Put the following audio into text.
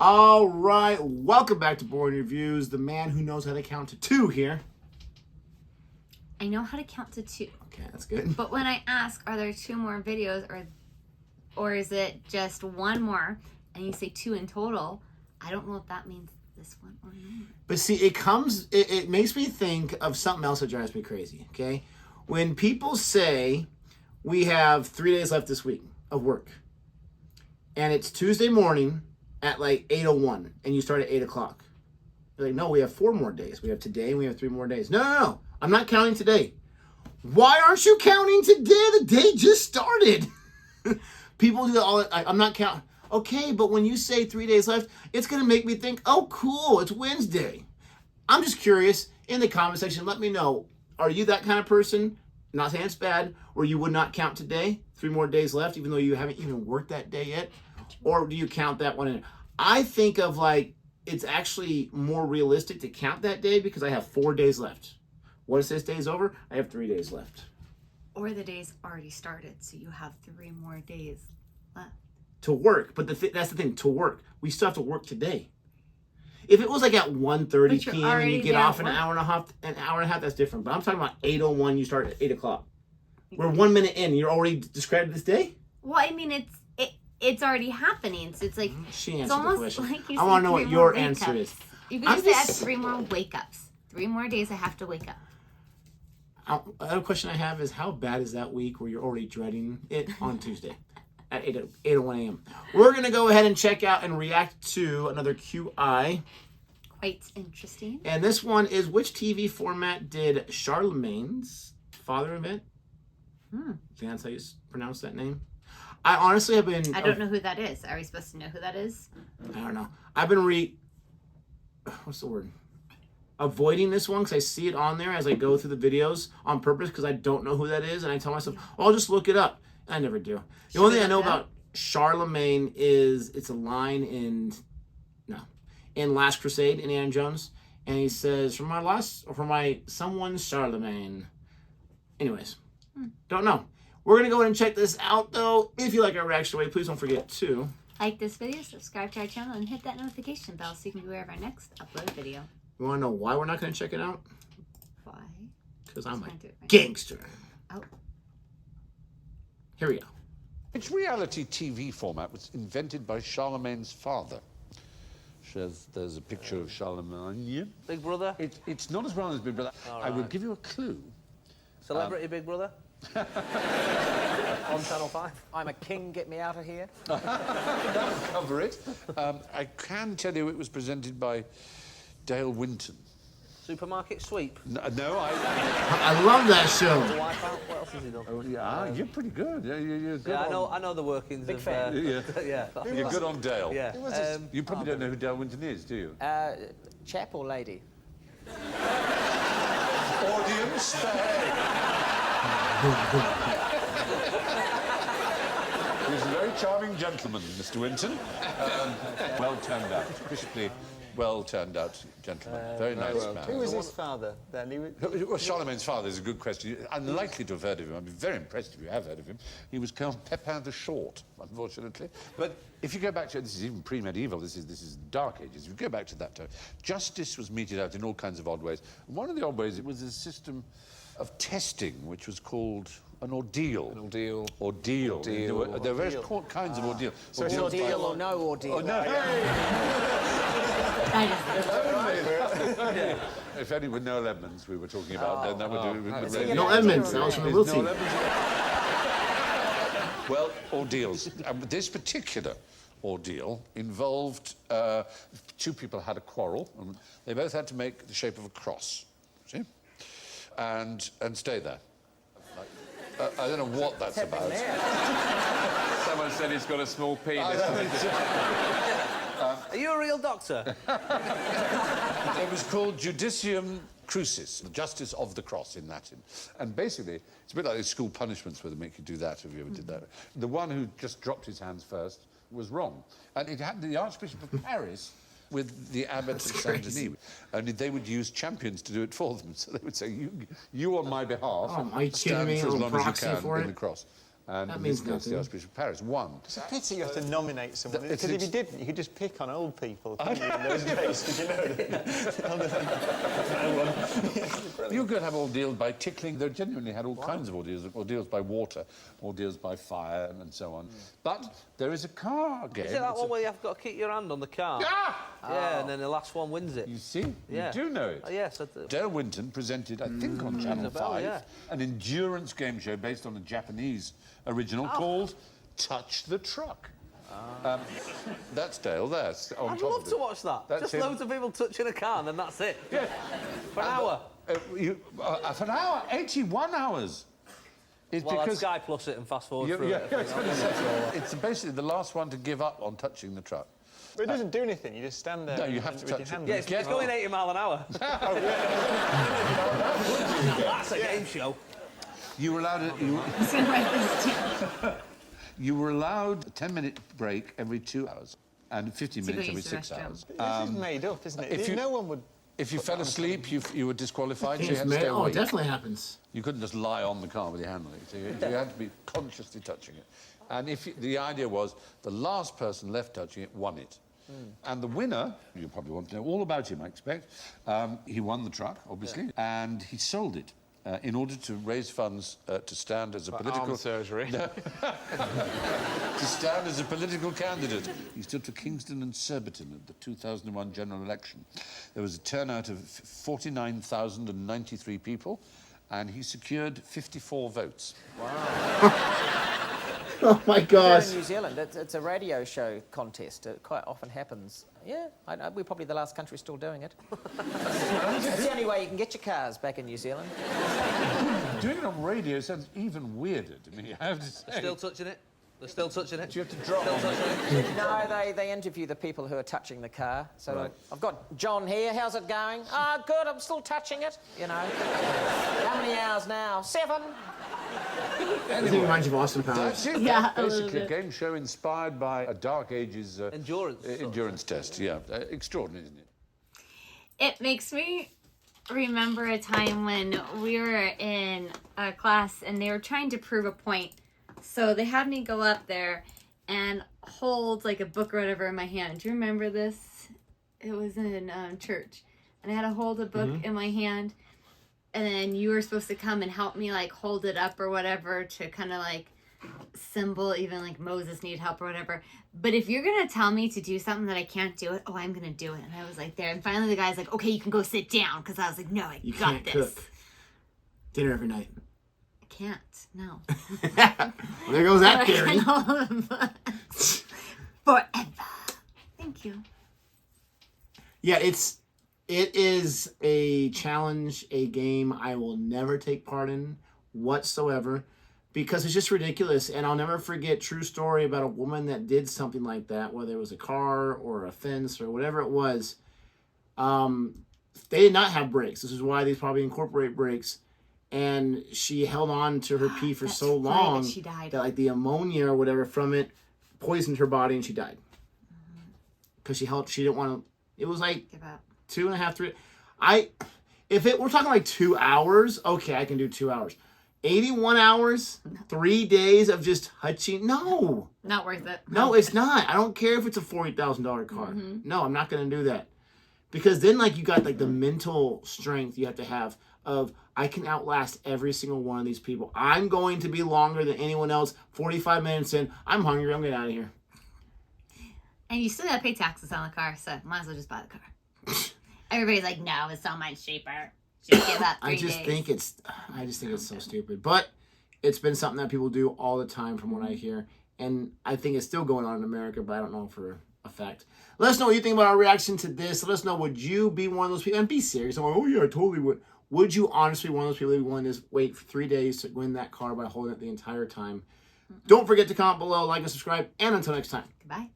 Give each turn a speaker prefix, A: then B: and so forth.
A: All right, welcome back to Boring Reviews. The man who knows how to count to 2 here.
B: I know how to count to 2.
A: Okay, that's good.
B: But when I ask, are there 2 more videos or is it just 1 more, and you say 2 in total, I don't know if that means this one or not.
A: But see, it makes me think of something else that drives me crazy, okay? When people say we have 3 days left this week of work, and it's Tuesday morning at like 8:01, and you start at 8 o'clock. You're like, no, we have 4 more days. We have today, and we have 3 more days. No. I'm not counting today. Why aren't you counting today? The day just started. People do that all. I'm not counting. Okay, but when you say 3 days left, it's going to make me think, oh, cool, it's Wednesday. I'm just curious. In the comment section, let me know. Are you that kind of person? Not saying it's bad, or you would not count today? 3 more days left, even though you haven't even worked that day yet? Or do you count that one in? I think of like, it's actually more realistic to count that day because I have 4 days left. What if this day's over? I have 3 days left.
B: Or the day's already started, so you have 3 more days left.
A: To work, but that's the thing, to work. We still have to work today. If it was like at 1:30 p.m. and you get off an hour and a half, that's different. But I'm talking about 8:01, you start at 8 o'clock. We're 1 minute in, you're already described this day?
B: Well, I mean, it's already happening, so it's like,
A: she answered
B: it's almost
A: the question.
B: like you
A: I want to know what your answer
B: ups.
A: is.
B: You could just say I have 3 more wake-ups. 3 more days I have to wake up.
A: Another question I have is, how bad is that week where you're already dreading it on Tuesday at 8:01 a.m.? We're going to go ahead and check out and react to another QI.
B: Quite interesting.
A: And this one is, which TV format did Charlemagne's father invent? I think that's how you pronounce that name. I honestly have been...
B: I don't know who that is. Are we supposed to know who that is?
A: I don't know. I've been what's the word? Avoiding this one because I see it on there as I go through the videos on purpose because I don't know who that is, and I tell myself, oh, I'll just look it up. I never do. The only thing I know about Charlemagne is it's a line in Last Crusade, Indiana Jones, and he says, from my someone Charlemagne. Anyways, don't know. We're going to go ahead and check this out, though. If you like our reaction way, please don't forget to
B: like this video, subscribe to our channel, and hit that notification bell so you can be aware of our next upload video.
A: You want to know why we're not going to check it out?
B: Why?
A: Because I'm a gangster.
B: Oh.
A: Here we go.
C: Which reality TV format was invented by Charlemagne's father? There's a picture of Charlemagne.
D: Big Brother?
C: It's not as well as Big Brother.
D: Right.
C: I will give you a clue.
D: Celebrity Big Brother? On Channel 5? I'm a king, get me out of here.
C: That'll cover it. I can tell you it was presented by Dale Winton.
D: Supermarket Sweep?
C: No,
A: I love that show.
D: Wipeout? What else has he done?
C: Oh, yeah, you're pretty good. You're good.
D: Yeah, I know the workings
E: Big
D: of...
E: fan.
C: Yeah. You're good on Dale.
D: Yeah.
C: You probably don't know who Dale Winton is, do you?
E: Chap or lady?
C: Audience stay. He's a very charming gentleman, Mr. Winton. Well turned out, crisply well turned out gentleman. Very nice man.
E: Who was his father then?
C: Well, Charlemagne's father is a good question. Unlikely to have heard of him. I'd be very impressed if you have heard of him. He was Count Pepin the Short, unfortunately. But if you go back to, this is even pre-medieval, this is Dark Ages. If you go back to that time, justice was meted out in all kinds of odd ways. And one of the odd ways, it was a system of testing, which was called an ordeal.
E: An ordeal.
C: Ordeal. There were various kinds of ordeal.
E: So it's ordeal or no ordeal?
C: Oh, no. If only with Noel Edmonds we were talking about, then that would do.
A: Noel Edmonds, that was from the Wilson.
C: Well, ordeals. This particular ordeal involved 2 people had a quarrel, and they both had to make the shape of a cross, see, and stay there. I don't know what that's about.
F: Someone said he's got a small penis.
D: Are you a real doctor?
C: It was called Judicium Crucis, the justice of the cross in Latin. And basically, it's a bit like those school punishments where they make you do that, if you ever did that. The one who just dropped his hands first was wrong. And it happened to the Archbishop of Paris with the abbot of Saint-Denis. Only they would use champions to do it for them. So they would say, you on my behalf, stand for as long as you can in the cross. And
A: That
C: in
A: means
C: this case, the
A: nothing.
C: Archbishop of Paris won.
E: It's a pity you have to nominate someone.
C: It's
E: Because if
C: ex-
E: you didn't, you could just pick on old people couldn't you, in those days. Did you know that?
C: You could have ordeals by tickling. They genuinely had all kinds of ordeals. Ordeals by water, ordeals by fire, and so on. But there is a car game.
D: Is it that
C: It's
D: one
C: a-
D: where you've got to keep your hand on the car?
C: Ah!
D: Yeah, and then the last one wins it.
C: You see?
D: Yeah.
C: You do know it.
D: Oh, yes. I do.
C: Dale Winton presented, I think, on Channel
D: a bell,
C: 5,
D: yeah.
C: an endurance game show based on a Japanese original called Touch the Truck. That's Dale, that's on
D: I'd
C: top
D: love
C: of
D: to
C: it.
D: watch that.
C: That's
D: Just
C: him.
D: loads of people touching a car and then that's it.
C: Yeah.
D: For an hour.
C: For an hour, 81 hours. It's
D: Well, I'd
C: because
D: Sky Plus it and fast forward
C: you-
D: through
C: yeah,
D: it.
C: I was gonna say, it's basically the last one to give up on touching the truck.
E: But it doesn't do anything. You just stand there
C: No, you have to
E: with
C: touch
E: your
C: it.
E: hand.
D: Yeah, it's going 80 mile an hour. That's a game show.
C: You were allowed
B: I'm just gonna write this down.
C: you were allowed a 10-minute break every 2 hours and 15
B: To go
C: minutes every
B: use the
C: 6
B: restroom.
C: hours.
E: This is made up, isn't it?
C: if you-
E: No one would...
C: If you fell asleep, you were disqualified, so you
A: It's
C: had to stay
A: oh, it
C: awake.
A: definitely happens.
C: You couldn't just lie on the car with your hand on it. So you had to be consciously touching it. And the idea was the last person left touching it won it. And the winner, you probably want to know all about him, I expect. He won the truck, obviously, and he sold it in order to raise funds to stand as a political
F: Arm surgery.
C: to stand as a political candidate. He stood for Kingston and Surbiton at the 2001 general election. There was a turnout of 49,093 people, and he secured 54 votes.
A: Oh my
E: Uh,
A: gosh.
E: uh,
G: Here in New Zealand, it's a radio show contest. It quite often happens. Yeah, we're probably the last country still doing it. It's the only way you can get your cars back in New Zealand.
C: Doing it on radio sounds even weirder to me, I have to say.
D: Still touching it? They're still touching it?
C: Do you have to drop
D: Still
C: on it?
D: touching it?
G: No, they interview the people who are touching the car. So I've got John here. How's it going? Ah, good. I'm still touching it. You know. How many hours now? 7.
A: Doesn't it remind you of Austin Powers?
C: That's it.
B: Yeah,
C: That's
B: a little
C: basically a
B: bit.
C: game show inspired by a Dark Ages
D: Endurance.
C: test. Yeah, extraordinary, isn't it?
B: It makes me remember a time when we were in a class and they were trying to prove a point. So they had me go up there and hold like a book or whatever in my hand. Do you remember this? It was in church. And I had to hold a book in my hand. And then you were supposed to come and help me like hold it up or whatever to kind of like symbol, even like Moses needed help or whatever. But if you're going to tell me to do something that I can't do it, oh, I'm going to do it. And I was like there. And finally the guy's like, okay, you can go sit down. Because I was like, no, I
A: You
B: got
A: can't
B: this.
A: cook. Dinner every night.
B: I can't. No.
A: Well, there goes that theory.
B: Forever. Thank you.
A: Yeah, it is a challenge, a game I will never take part in whatsoever because it's just ridiculous. And I'll never forget true story about a woman that did something like that, whether it was a car or a fence or whatever it was. They did not have brakes. This is why they probably incorporate brakes. And she held on to her pee for
B: That's
A: so
B: right,
A: long
B: and she died.
A: that like the ammonia or whatever from it poisoned her body and she died. Because she didn't want to, it was like
B: Give up.
A: 2.5, 3. We're talking like 2 hours, okay, I can do 2 hours. 81 hours, 3 days of just touching. No,
B: Not worth it.
A: no, it's not. I don't care if it's a $40,000 car. No, I'm not going to do that. Because then like you got like the mental strength you have to have of I can outlast every single one of these people. I'm going to be longer than anyone else. 45 minutes in, I'm hungry, I'm getting out of here.
B: And you still gotta pay taxes on the car, so might as well just buy the car. Everybody's like, no, it's so much cheaper. Just give up 3
A: I just
B: days.
A: think it's so stupid. But it's been something that people do all the time from what I hear. And I think it's still going on in America, but I don't know for a fact. Let us know what you think about our reaction to this. Let us know, would you be one of those people? And be serious. I'm like, oh yeah, I totally would. Would you honestly be one of those people that would be willing to wait for 3 days to win that car by holding it the entire time? Don't forget to comment below, like and subscribe. And until next time.
B: Goodbye.